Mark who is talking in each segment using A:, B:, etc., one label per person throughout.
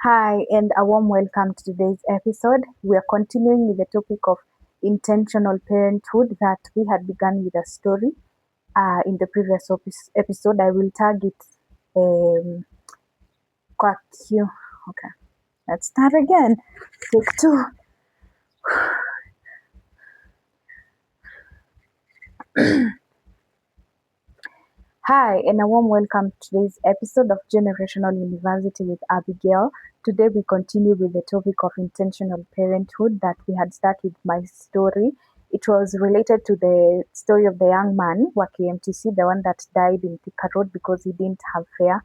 A: Hi, and a warm welcome to today's episode. We are continuing with the topic of intentional parenthood that we had begun with a story. In the previous episode, I will tag it quack you. Okay, let's start again. Take two. Hi, and a warm welcome to today's episode of Generational University with Abigail. Today, we continue with the topic of intentional parenthood that we had started with my story. It was related to the story of the young man, Waki MTC, the one that died in Thika Road because he didn't have fare.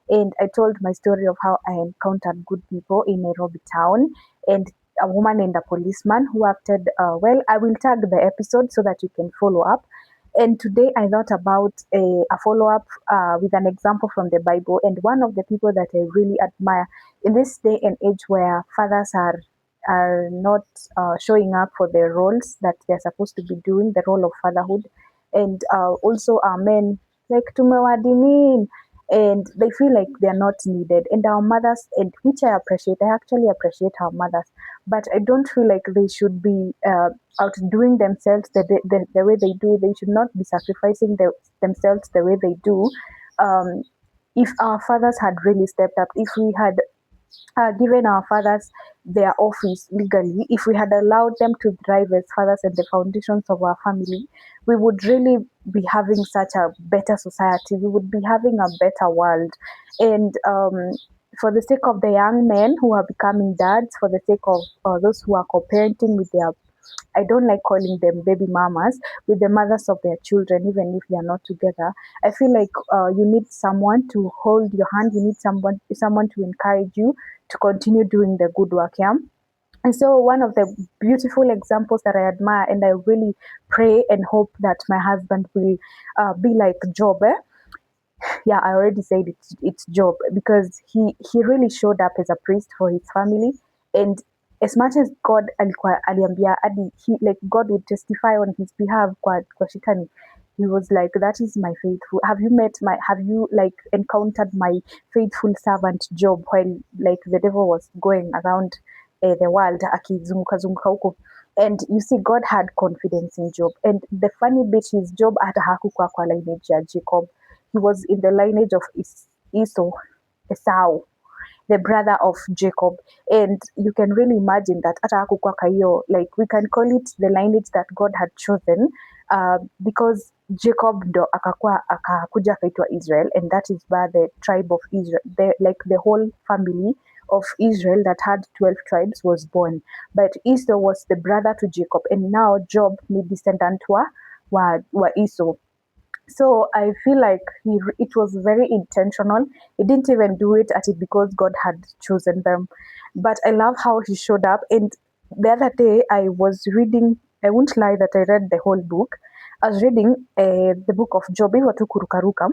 A: And I told my story of how I encountered good people in Nairobi town and a woman and a policeman who acted well. I will tag the episode so that you can follow up. And today I thought about a follow up with an example from the Bible. And one of the people that I really admire in this day and age where fathers are not showing up for their roles that they're supposed to be doing, the role of fatherhood, and also our men like tumewadimin, and they feel like they're not needed. And our mothers, and which I actually appreciate our mothers, but I don't feel like they should be outdoing themselves the way they do. They should not be sacrificing themselves the way they do. Um, if our fathers had really stepped up, if we had given our fathers their office legally, if we had allowed them to thrive as fathers and the foundations of our family, we would really be having such a better society. We would be having a better world. And for the sake of the young men who are becoming dads, for the sake of those who are co-parenting with their, I don't like calling them baby mamas, with the mothers of their children, even if they are not together. I feel like you need someone to hold your hand. You need someone to encourage you to continue doing the good work. Yeah. And so, one of the beautiful examples that I admire, and I really pray and hope that my husband will be like Job. Yeah, I already said it's Job because he really showed up as a priest for his family, and as much as God alikuwa aliambia hadi he like God would testify on his behalf kwa shetani. He was like, that is my faithful. Have you like encountered my faithful servant Job while like the devil was going around the world akizunguka zunguka huko. And you see, God had confidence in Job. And the funny bit is Job hata hakukuwa kwa lineage ya Jacob. He was in the lineage of Esau, the brother of Jacob. And you can really imagine that hata hakukuwa kwa hiyo, like we can call it the lineage that God had chosen, because Jacob ndo akakuja akaitwa Israel, and that is where the tribe of Israel, the whole family of Israel that had 12 tribes was born. But Esau was the brother to Jacob, and now Job ni descendant wa Esau. So I feel like it was very intentional. He didn't even do it at it because God had chosen them. But I love how he showed up. And the other day I was reading, I won't lie that I read the whole book. I was reading the book of Job, hivyo tu kurukaruka,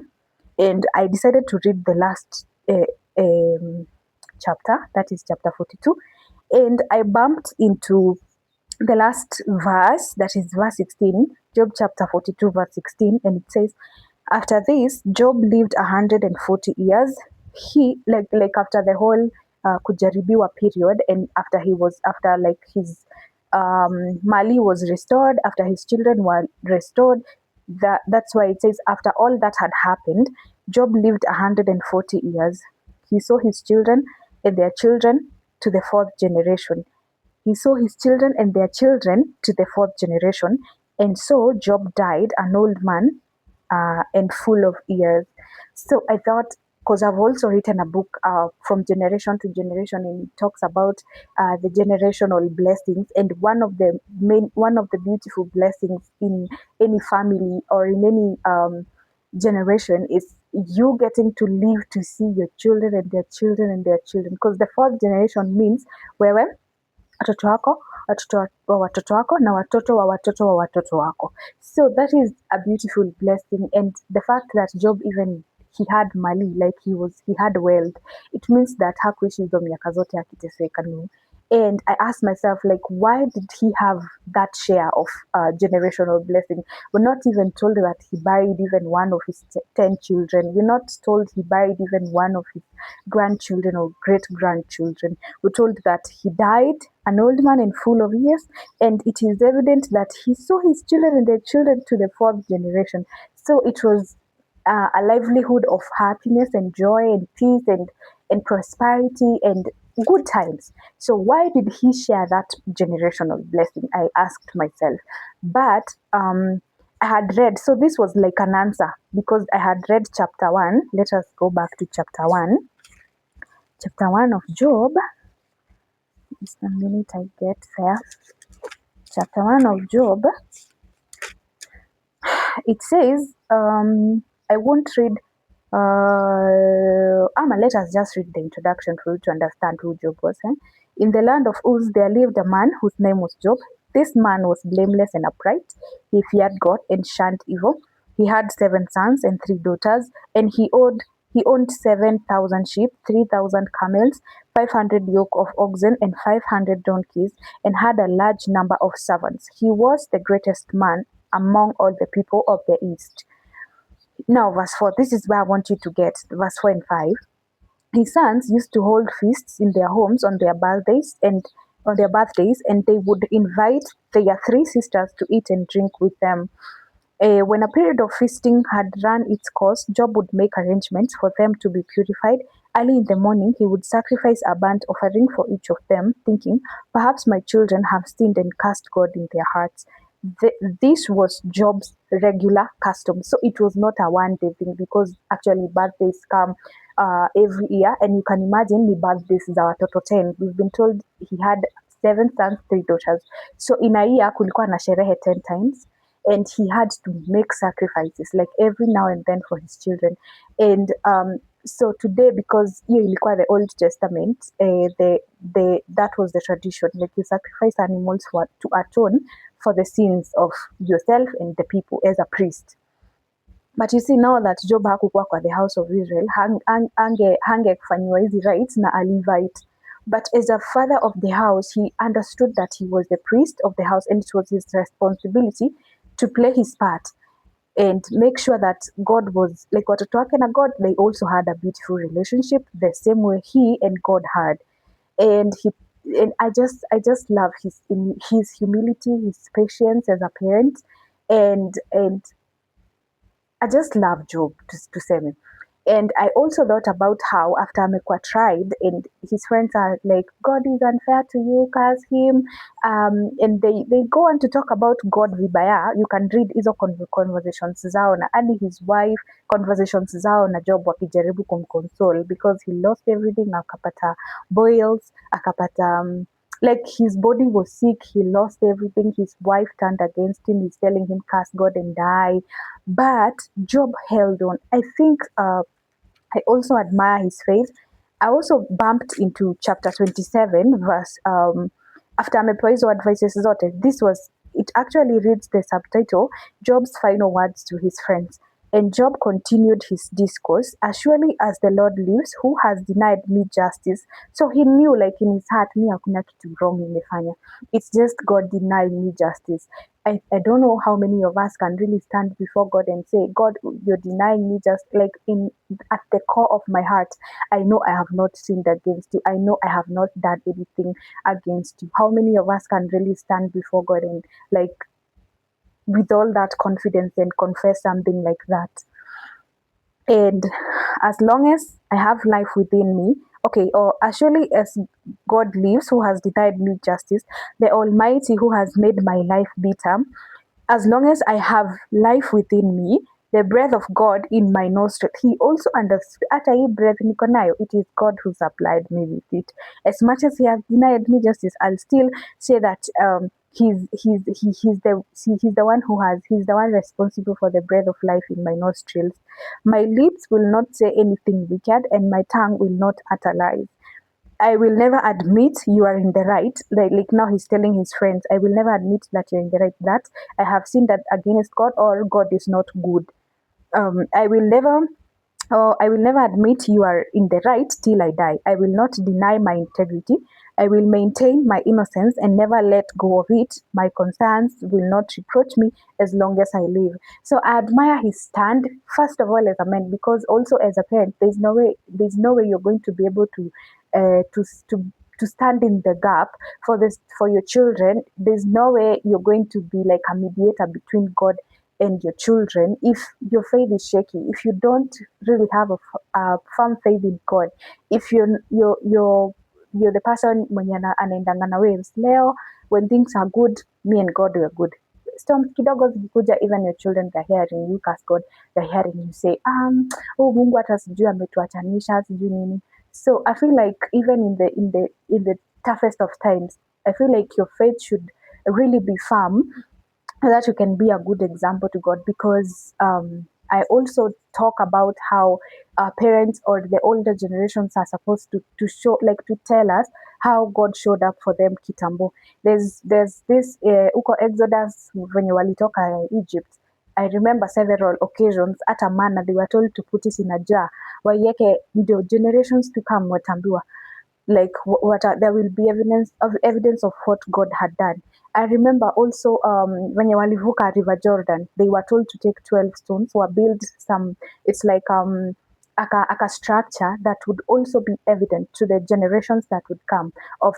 A: and I decided to read the last chapter, that is chapter 42. And I bumped into the last verse, that is verse 16, Job chapter 42, verse 16, and it says, after this, Job lived 140 years. He like after the whole kujaribiwa period, and after like his Mali was restored, after his children were restored. That's why it says after all that had happened, Job lived 140 years. He saw his children and their children to the fourth generation. He saw his children and their children to the fourth generation. And so Job died an old man and full of years. So I thought, because I've also written a book from generation to generation, and it talks about the generational blessings. And one of the beautiful blessings in any family or in any generation is you getting to live to see your children and their children and their children. Because the fourth generation means where watoto wako, watoto wa watoto wako, na watoto wa watoto wa watoto wako. So that is a beautiful blessing. And the fact that Job, even he had mali, like he had wealth, it means that hakuishi hizo miaka zote akiteseka. No, And I asked myself, like, why did he have that share of generational blessing? We're not even told that he buried even one of his 10 children. We're not told he buried even one of his grandchildren or great grandchildren. We're told that he died an old man and full of years, and it is evident that he saw his children and their children to the fourth generation. So it was a livelihood of happiness and joy and peace and prosperity and good times. So why did he share that generational blessing? I asked myself. But I had read, so this was like an answer because I had read chapter 1. Let us go back to chapter 1. Chapter 1 of Job. Just a minute, I get there. Chapter 1 of Job. It says, I won't read let us just read the introduction for you to understand who Job was. In the land of Uz, there lived a man whose name was Job. This man was blameless and upright. He feared God and shunned evil. He had 7 sons and 3 daughters, and he owned 7,000 sheep, 3,000 camels, 500 yoke of oxen, and 500 donkeys, and had a large number of servants. He was the greatest man among all the people of the East. Now, verse 4, this is where I want you to get verse 4 and 5. His sons used to hold feasts in their homes on their birthdays, and they would invite their 3 sisters to eat and drink with them. When a period of feasting had run its course, Job would make arrangements for them to be purified. Early in the morning, he would sacrifice a burnt offering for each of them, thinking, perhaps my children have sinned and cast God in their hearts. This was Job's regular custom. So it was not a one-day thing because actually birthdays come every year, and you can imagine the birthdays is our total 10. We've been told he had 7 sons, 3 daughters. So in a year, kulikuwa na sherehe 10 times, and he had to make sacrifices like every now and then for his children. And so today, because hiyo ilikuwa the Old Testament, that was the tradition, like you sacrifice animals to atone for the sins of yourself and the people as a priest. But you see, now that Job hakukuwa kwa the house of Israel, hangekufanyiwa hizi rights na a Levite. But as a father of the house, he understood that he was the priest of the house, and it was his responsibility to play his part and make sure that God was like watoto wake na God, they also had a beautiful relationship the same way he and God had. And I just love his humility, his patience as a parent, and I just love Job to say me. And I also thought about how after amekuwa tried and his friends are like, God is unfair to you, curse him. And they go on to talk about God vibaya. You can read hizo conversations zao na hadi his wife, conversations zao na Job wakijaribu kumconsole because he lost everything, akapata boils, akapata like his body was sick, he lost everything, his wife turned against him, he's telling him curse God and die. But Job held on. I think I also admire his faith. I also bumped into chapter 27, verse after amepewa hizo advices zote. It actually reads the subtitle, Job's final words to his friends. And Job continued his discourse, as surely as the Lord lives, who has denied me justice. So he knew, like in his heart, me hakuna kitu wrong nimefanya. It's just God denied me justice. I don't know how many of us can really stand before God and say, God, you're denying me just like at the core of my heart. I know I have not sinned against you. I know I have not done anything against you. How many of us can really stand before God and like with all that confidence and confess something like that? And as long as I have life within me, okay, or as surely as God lives, who has denied me justice, the Almighty who has made my life bitter, as long as I have life within me, the breath of God in my nostril, he also understood, hata hii breath niko nayo, it is God who supplied me with it. As much as he has denied me justice, I'll still say that he's the one responsible for the breath of life in my nostrils. My lips will not say anything wicked, and my tongue will not utter lies. I will never admit you are in the right. Like now he's telling his friends, I will never admit that you're in the right, that I have sinned that against God or God is not good. I will never Oh, I will never admit you are in the right till I die. I will not deny my integrity. I will maintain my innocence and never let go of it. My concerns will not reproach me as long as I live. So I admire his stand, first of all as a man, because also as a parent, there's no way you're going to be able to uh, to to to stand in the gap for this for your children. There's no way you're going to be like a mediator between God and your children if your faith is shaky, if you don't really have a firm faith in God, if you're the person mwenye anaendanga na waves leo. When things are good, me and God were good. Storms kidogo zikikuja, even your children, they're hearing you curse God, they're hearing you say oh, Mungu hata sijui ametuachanisha sijui nini. So I feel like even in the toughest of times, I feel like your faith should really be firm, that you can be a good example to God, because I also talk about how parents or the older generations are supposed to show, like to tell us how God showed up for them kitambo. There's this uko Exodus when walitoka Egypt. I remember several occasions hata manna they were told to put it in a jar waiweke ndio generations to come watambiwa like there will be evidence of what God had done. I remember also when walivuka River Jordan, they were told to take 12 stones or build some. It's like aka structure that would also be evident to the generations that would come of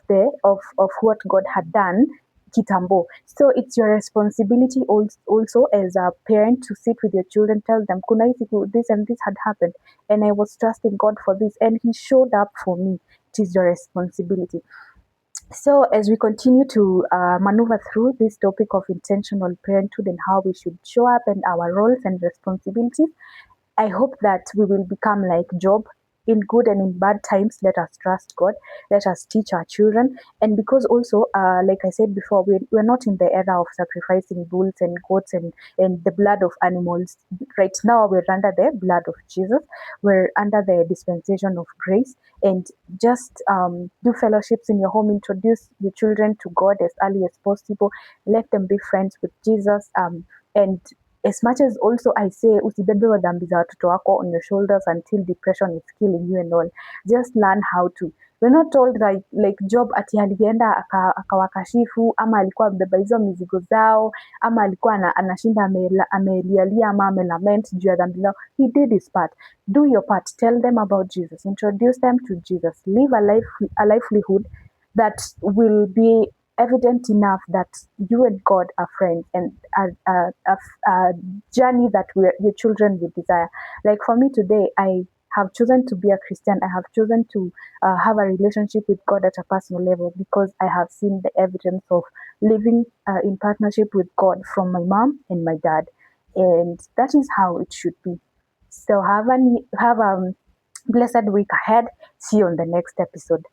A: what God had done kitambo. So it's your responsibility also as a parent to sit with your children, tell them kuna hii siku this and this had happened, and I was trusting God for this, and He showed up for me. It is your responsibility. So, as we continue to maneuver through this topic of intentional parenthood and how we should show up and our roles and responsibilities, I hope that we will become like Job. In good and in bad times, let us trust God. Let us teach our children. And because also, like I said before, we're not in the era of sacrificing bulls and goats and the blood of animals. Right now, we're under the blood of Jesus. We're under the dispensation of grace. And just do fellowships in your home. Introduce your children to God as early as possible. Let them be friends with Jesus. And as much as also I say usibebe dhambi za watoto wako on your shoulders until depression is killing you and all, just learn how to. We're not told like Job ati alienda akawakashifu ama alikuwa amebeba hizo mizigo zao ama alikuwa anashinda amelialia ama amelament juu ya dhambi zao. He did his part. Do your part. Tell them about Jesus. Introduce them to Jesus. Live a livelihood that will be evident enough that you and God are friends, and a journey that your children will desire. Like for me today, I have chosen to be a Christian. I have chosen to have a relationship with God at a personal level because I have seen the evidence of living in partnership with God from my mom and my dad, and that is how it should be. So have a blessed week ahead. See you on the next episode.